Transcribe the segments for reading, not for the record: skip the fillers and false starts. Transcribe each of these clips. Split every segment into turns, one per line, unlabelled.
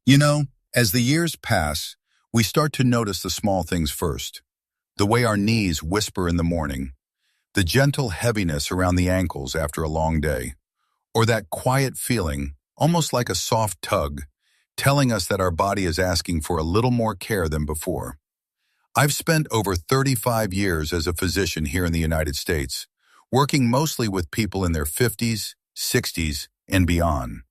You know, as the years pass, we start to notice the small things first. The way our knees whisper in the morning, the gentle heaviness around the ankles after a long day, or that quiet feeling, almost like a soft tug, telling us that our body is asking for a little more care than before. I've spent over 35 years as a physician here in the United States, working mostly with people in their 50s, 60s, and beyond.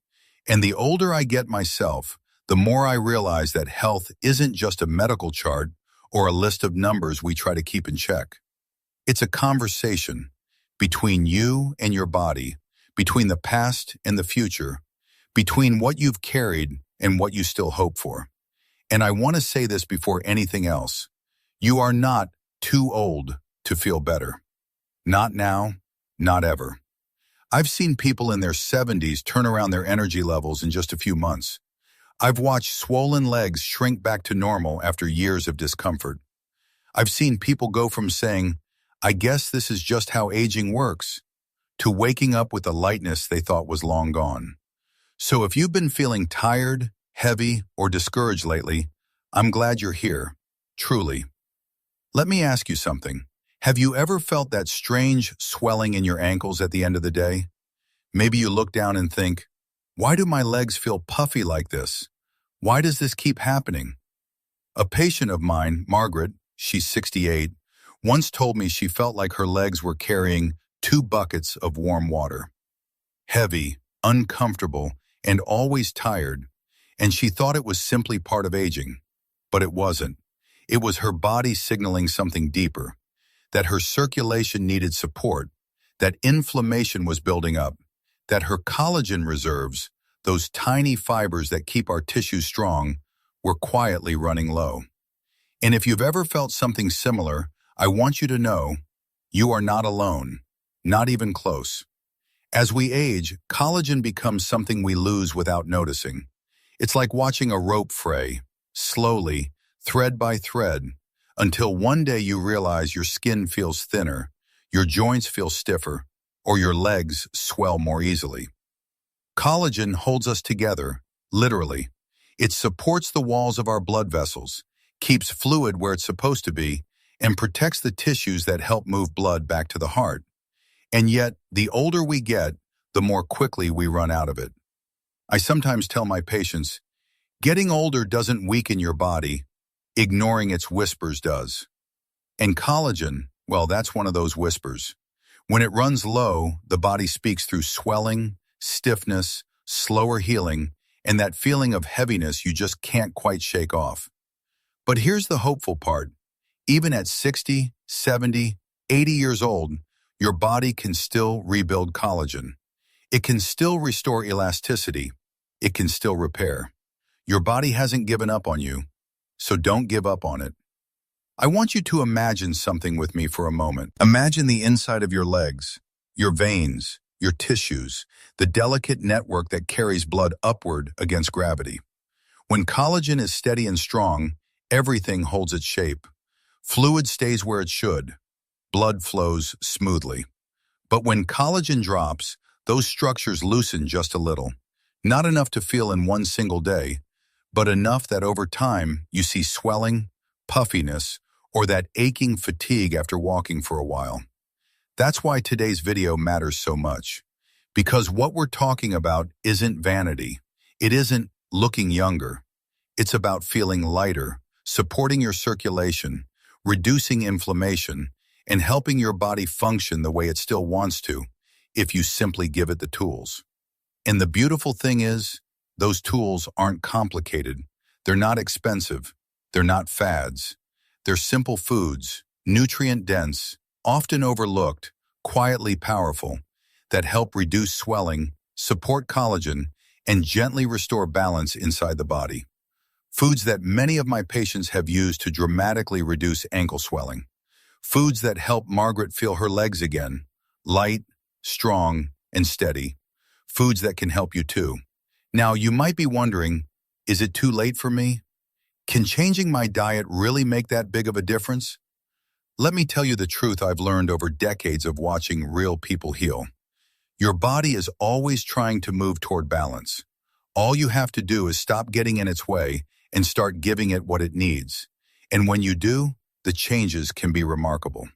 And the older I get myself, the more I realize that health isn't just a medical chart or a list of numbers we try to keep in check. It's a conversation between you and your body, between the past and the future, between what you've carried and what you still hope for. And I want to say this before anything else. You are not too old to feel better. Not now, not ever. I've seen people in their 70s turn around their energy levels in just a few months. I've watched swollen legs shrink back to normal after years of discomfort. I've seen people go from saying, "I guess this is just how aging works," to waking up with a lightness they thought was long gone. So if you've been feeling tired, heavy, or discouraged lately, I'm glad you're here, truly. Let me ask you something. Have you ever felt that strange swelling in your ankles at the end of the day? Maybe you look down and think, why do my legs feel puffy like this? Why does this keep happening? A patient of mine, Margaret, she's 68, once told me she felt like her legs were carrying 2 buckets of warm water. Heavy, uncomfortable, and always tired, and she thought it was simply part of aging. But it wasn't. It was her body signaling something deeper, that her circulation needed support, that inflammation was building up, that her collagen reserves, those tiny fibers that keep our tissues strong, were quietly running low. And if you've ever felt something similar, I want you to know you are not alone, not even close. As we age, collagen becomes something we lose without noticing. It's like watching a rope fray, slowly, thread by thread, until one day you realize your skin feels thinner, your joints feel stiffer, or your legs swell more easily. Collagen holds us together, literally. It supports the walls of our blood vessels, keeps fluid where it's supposed to be, and protects the tissues that help move blood back to the heart. And yet, the older we get, the more quickly we run out of it. I sometimes tell my patients, getting older doesn't weaken your body, ignoring its whispers does. And collagen, well, that's one of those whispers. When it runs low, the body speaks through swelling, stiffness, slower healing, and that feeling of heaviness you just can't quite shake off. But here's the hopeful part. Even at 60, 70, 80 years old, your body can still rebuild collagen. It can still restore elasticity. It can still repair. Your body hasn't given up on you, so don't give up on it. I want you to imagine something with me for a moment. Imagine the inside of your legs, your veins, your tissues, the delicate network that carries blood upward against gravity. When collagen is steady and strong, everything holds its shape. Fluid stays where it should. Blood flows smoothly. But when collagen drops, those structures loosen just a little. Not enough to feel in one single day, but enough that over time you see swelling, puffiness, or that aching fatigue after walking for a while. That's why today's video matters so much. Because what we're talking about isn't vanity. It isn't looking younger. It's about feeling lighter, supporting your circulation, reducing inflammation, and helping your body function the way it still wants to, if you simply give it the tools. And the beautiful thing is, those tools aren't complicated. They're not expensive. They're not fads. They're simple foods, nutrient-dense, often overlooked, quietly powerful, that help reduce swelling, support collagen, and gently restore balance inside the body. Foods that many of my patients have used to dramatically reduce ankle swelling. Foods that help Margaret feel her legs again, light, strong, and steady. Foods that can help you too. Now, you might be wondering, is it too late for me? Can changing my diet really make that big of a difference? Let me tell you the truth I've learned over decades of watching real people heal. Your body is always trying to move toward balance, All you have to do is stop getting in its way and start giving it what it needs. And when you do, the changes can be remarkable.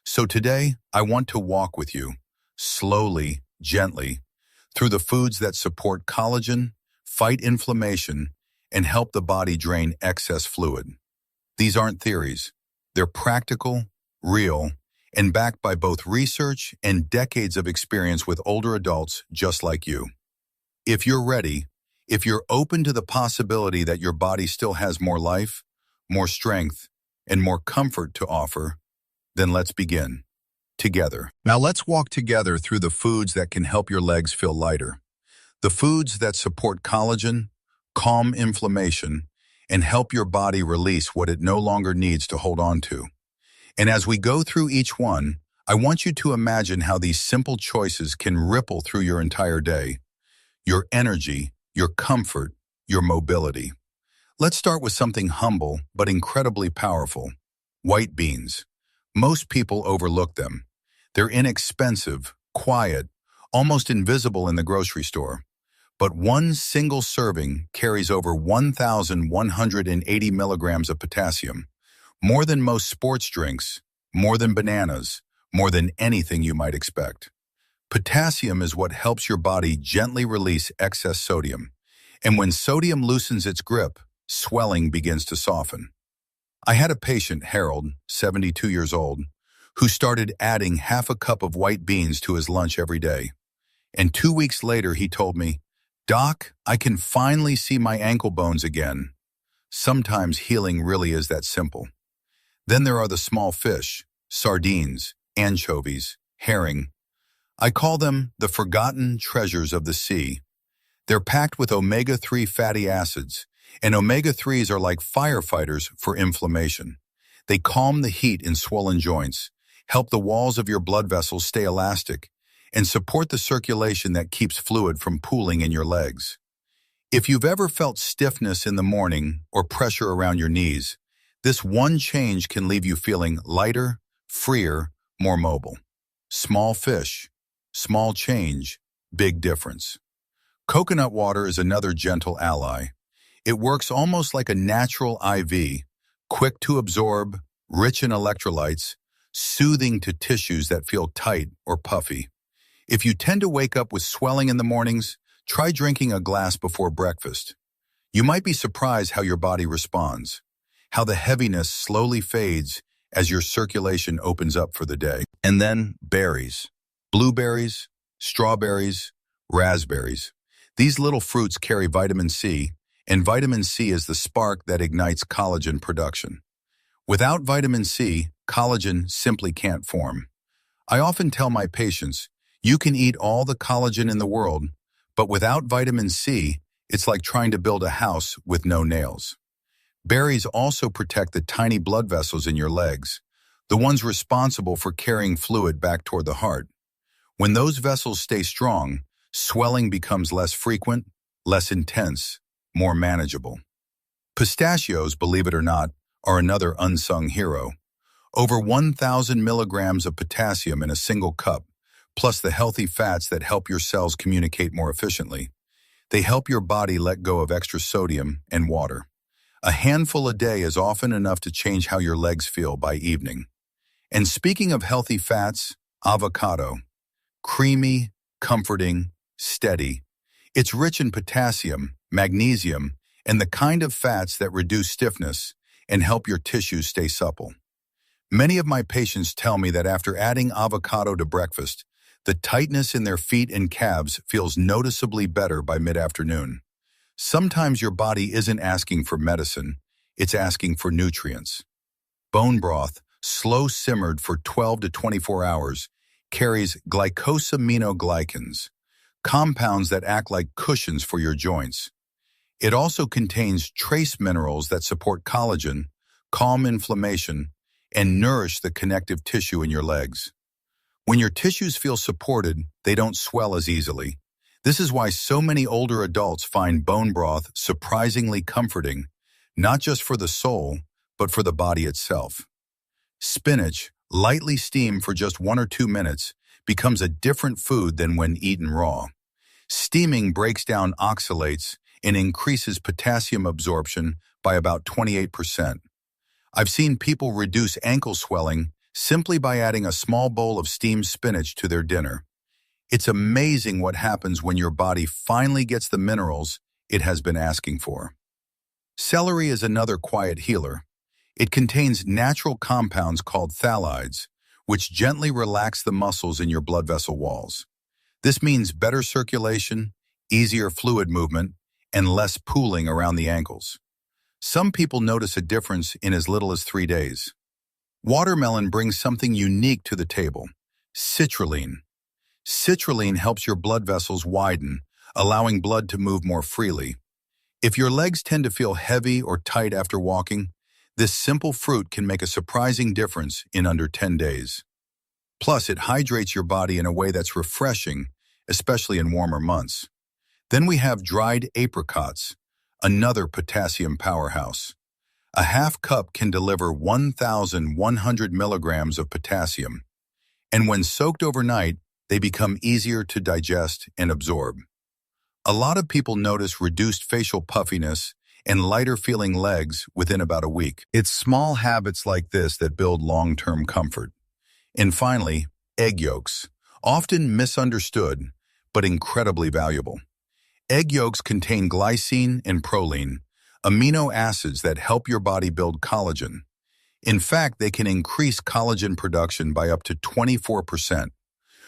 So today, I want to walk with you, slowly, gently, through the foods that support collagen, fight inflammation, and help the body drain excess fluid. These aren't theories. They're practical, real, and backed by both research and decades of experience with older adults just like you. If you're ready, if you're open to the possibility that your body still has more life, more strength, and more comfort to offer, then let's begin. Together. Now let's walk together through the foods that can help your legs feel lighter. The foods that support collagen, calm inflammation, and help your body release what it no longer needs to hold on to. And as we go through each one, I want you to imagine how these simple choices can ripple through your entire day. Your energy, your comfort, your mobility. Let's start with something humble but incredibly powerful. White beans. Most people overlook them. They're inexpensive, quiet, almost invisible in the grocery store. But one single serving carries over 1,180 milligrams of potassium, more than most sports drinks, more than bananas, more than anything you might expect. Potassium is what helps your body gently release excess sodium, and when sodium loosens its grip, swelling begins to soften. I had a patient, Harold, 72 years old, who started adding half a cup of white beans to his lunch every day. And 2 weeks later, he told me, "Doc, I can finally see my ankle bones again." Sometimes healing really is that simple. Then there are the small fish, sardines, anchovies, herring. I call them the forgotten treasures of the sea. They're packed with omega-3 fatty acids, and omega-3s are like firefighters for inflammation. They calm the heat in swollen joints, help the walls of your blood vessels stay elastic, and support the circulation that keeps fluid from pooling in your legs. If you've ever felt stiffness in the morning or pressure around your knees, this one change can leave you feeling lighter, freer, more mobile. Small fish, small change, big difference. Coconut water is another gentle ally. It works almost like a natural IV, quick to absorb, rich in electrolytes, soothing to tissues that feel tight or puffy. If you tend to wake up with swelling in the mornings, try drinking a glass before breakfast. You might be surprised how your body responds, how the heaviness slowly fades as your circulation opens up for the day. And then berries, blueberries, strawberries, raspberries. These little fruits carry vitamin C, and vitamin C is the spark that ignites collagen production. Without vitamin C, collagen simply can't form. I often tell my patients, you can eat all the collagen in the world, but without vitamin C, it's like trying to build a house with no nails. Berries also protect the tiny blood vessels in your legs, the ones responsible for carrying fluid back toward the heart. When those vessels stay strong, swelling becomes less frequent, less intense, more manageable. Pistachios, believe it or not, are another unsung hero. Over 1,000 milligrams of potassium in a single cup, plus the healthy fats that help your cells communicate more efficiently. They help your body let go of extra sodium and water. A handful a day is often enough to change how your legs feel by evening. And speaking of healthy fats, avocado. Creamy, comforting, steady. It's rich in potassium, magnesium, and the kind of fats that reduce stiffness and help your tissues stay supple. Many of my patients tell me that after adding avocado to breakfast, the tightness in their feet and calves feels noticeably better by mid-afternoon. Sometimes your body isn't asking for medicine, it's asking for nutrients. Bone broth, slow simmered for 12 to 24 hours, carries glycosaminoglycans, compounds that act like cushions for your joints. It also contains trace minerals that support collagen, calm inflammation, and nourish the connective tissue in your legs. When your tissues feel supported, they don't swell as easily. This is why so many older adults find bone broth surprisingly comforting, not just for the soul, but for the body itself. Spinach, lightly steamed for just 1 or 2 minutes, becomes a different food than when eaten raw. Steaming breaks down oxalates and increases potassium absorption by about 28%. I've seen people reduce ankle swelling simply by adding a small bowl of steamed spinach to their dinner. It's amazing what happens when your body finally gets the minerals it has been asking for. Celery is another quiet healer. It contains natural compounds called phthalides, which gently relax the muscles in your blood vessel walls. This means better circulation, easier fluid movement, and less pooling around the ankles. Some people notice a difference in as little as 3 days. Watermelon brings something unique to the table: citrulline. Citrulline helps your blood vessels widen, allowing blood to move more freely. If your legs tend to feel heavy or tight after walking, this simple fruit can make a surprising difference in under 10 days. Plus, it hydrates your body in a way that's refreshing, especially in warmer months. Then we have dried apricots, another potassium powerhouse. A half cup can deliver 1,100 milligrams of potassium, and when soaked overnight, they become easier to digest and absorb. A lot of people notice reduced facial puffiness and lighter feeling legs within about a week. It's small habits like this that build long-term comfort. And finally, egg yolks, often misunderstood, but incredibly valuable. Egg yolks contain glycine and proline, amino acids that help your body build collagen. In fact, they can increase collagen production by up to 24%.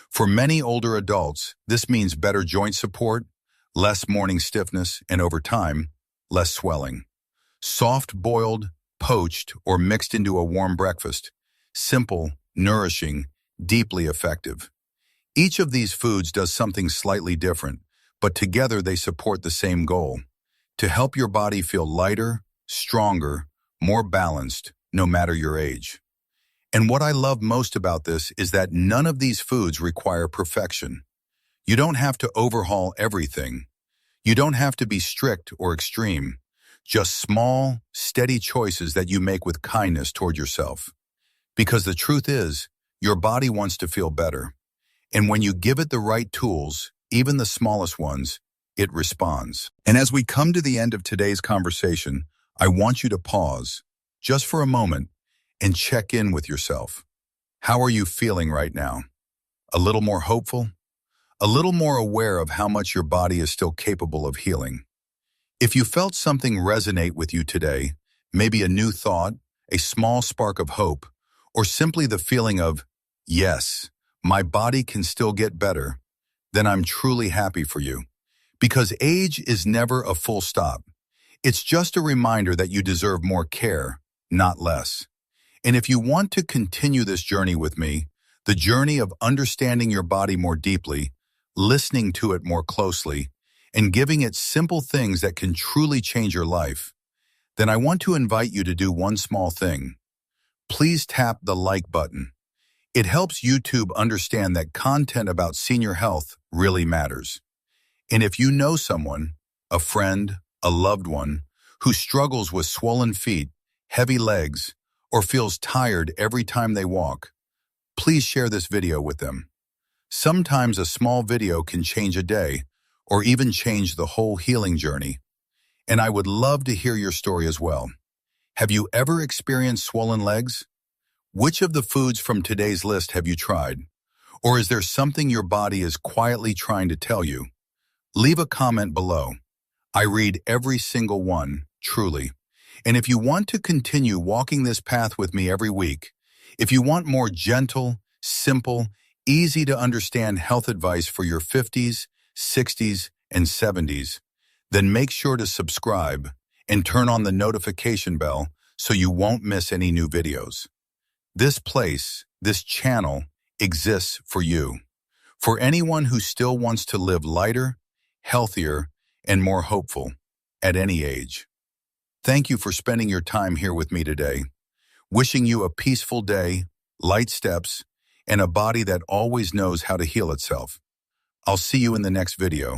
For many older adults, this means better joint support, less morning stiffness, and over time, less swelling. Soft-boiled, poached, or mixed into a warm breakfast. Simple, nourishing, deeply effective. Each of these foods does something slightly different, but together they support the same goal: to help your body feel lighter, stronger, more balanced, no matter your age. And what I love most about this is that none of these foods require perfection. You don't have to overhaul everything. You don't have to be strict or extreme. Just small, steady choices that you make with kindness toward yourself. Because the truth is, your body wants to feel better. And when you give it the right tools, even the smallest ones, it responds. And as we come to the end of today's conversation, I want you to pause, just for a moment, and check in with yourself. How are you feeling right now? A little more hopeful? A little more aware of how much your body is still capable of healing? If you felt something resonate with you today, maybe a new thought, a small spark of hope, or simply the feeling of, yes, my body can still get better, then I'm truly happy for you. Because age is never a full stop. It's just a reminder that you deserve more care, not less. And if you want to continue this journey with me, the journey of understanding your body more deeply, listening to it more closely, and giving it simple things that can truly change your life, then I want to invite you to do one small thing. Please tap the like button. It helps YouTube understand that content about senior health really matters. And if you know someone, a friend, a loved one, who struggles with swollen feet, heavy legs, or feels tired every time they walk, please share this video with them. Sometimes a small video can change a day, or even change the whole healing journey. And I would love to hear your story as well. Have you ever experienced swollen legs? Which of the foods from today's list have you tried? Or is there something your body is quietly trying to tell you? Leave a comment below. I read every single one, truly. And if you want to continue walking this path with me every week, if you want more gentle, simple, easy to understand health advice for your 50s, 60s, and 70s, then make sure to subscribe and turn on the notification bell so you won't miss any new videos. This place, this channel, exists for you, for anyone who still wants to live lighter, healthier, and more hopeful at any age. Thank you for spending your time here with me today. Wishing you a peaceful day, light steps, and a body that always knows how to heal itself. I'll see you in the next video.